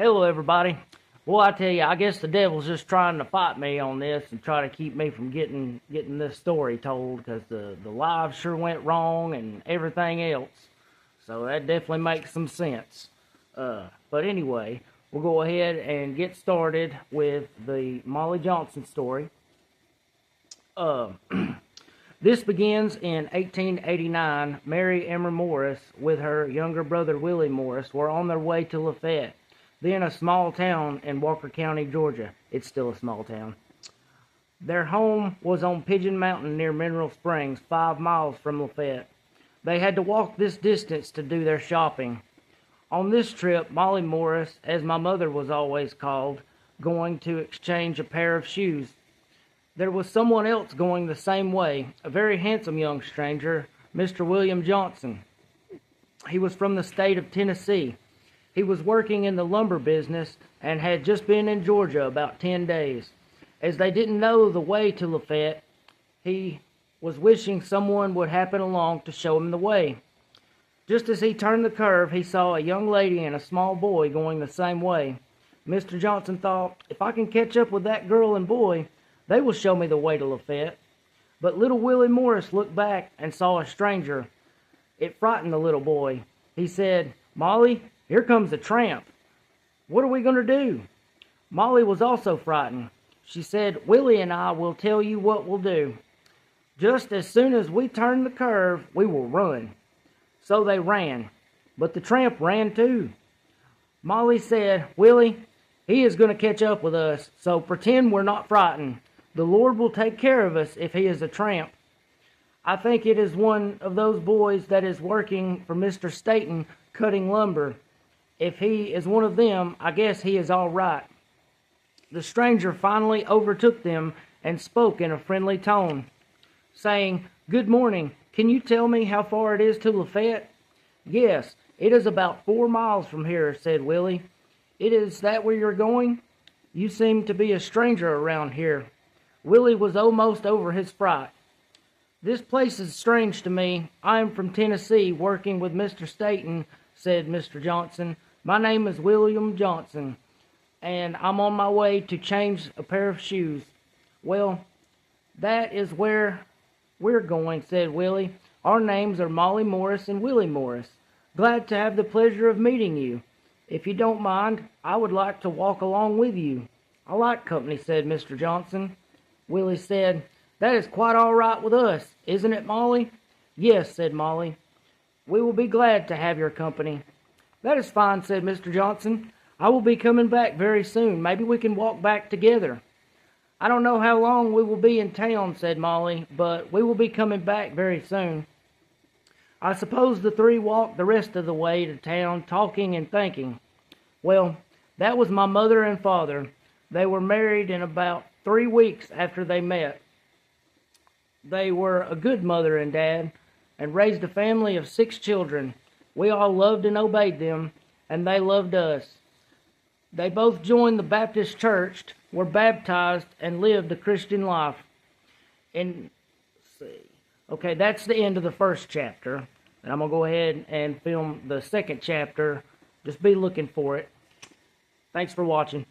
Hello, everybody. Well, I tell you, I guess the devil's just trying to fight me on this and try to keep me from getting this story told because the live sure went wrong and everything else. So that definitely makes some sense. But anyway, we'll go ahead and get started with the Mollie Johnson story. This begins in 1889. Mary Emmer Morris, with her younger brother Willie Morris, were on their way to Lafayette, then a small town in Walker County, Georgia. It's still a small town. Their home was on Pigeon Mountain near Mineral Springs, 5 miles from Lafayette. They had to walk this distance to do their shopping. On this trip, Mollie Morris, as my mother was always called, going to exchange a pair of shoes. There was someone else going the same way, a very handsome young stranger, Mr. William Johnson. He was from the state of Tennessee. He was working in the lumber business and had just been in Georgia about 10 days. As they didn't know the way to Lafayette, he was wishing someone would happen along to show him the way. Just as he turned the curve, he saw a young lady and a small boy going the same way. Mr. Johnson thought, if I can catch up with that girl and boy, they will show me the way to Lafayette. But little Willie Morris looked back and saw a stranger. It frightened the little boy. He said, "Mollie, here comes a tramp. What are we going to do?" Mollie was also frightened. She said, "Willie and I will tell you what we'll do. Just as soon as we turn the curve, we will run." So they ran, but the tramp ran too. Mollie said, "Willie, he is going to catch up with us, so pretend we're not frightened. The Lord will take care of us if he is a tramp. I think it is one of those boys that is working for Mr. Staten cutting lumber. If he is one of them, I guess he is all right." The stranger finally overtook them and spoke in a friendly tone, saying, "Good morning. Can you tell me how far it is to Lafayette?" "Yes, it is about 4 miles from here," said Willie. "It is that where you're going? You seem to be a stranger around here." Willie was almost over his fright. "This place is strange to me. I am from Tennessee, working with Mr. Staten," said Mr. Johnson. "My name is William Johnson, and I'm on my way to change a pair of shoes." "Well, that is where we're going," said Willie. "Our names are Mollie Morris and Willie Morris. Glad to have the pleasure of meeting you. If you don't mind, I would like to walk along with you." "I like company," said Mr. Johnson. Willie said, "That is quite all right with us, isn't it, Mollie?" "Yes," said Mollie. "We will be glad to have your company." "That is fine," said Mr. Johnson. "I will be coming back very soon. Maybe we can walk back together." "I don't know how long we will be in town," said Mollie, "but we will be coming back very soon." I suppose the three walked the rest of the way to town, talking and thinking. Well, that was my mother and father. They were married in about 3 weeks after they met. They were a good mother and dad, and raised a family of 6 children. We all loved and obeyed them, and they loved us. They both joined the Baptist church, were baptized, and lived a Christian life. And let's see. Okay, that's the end of the first chapter. And I'm going to go ahead and film the second chapter. Just be looking for it. Thanks for watching.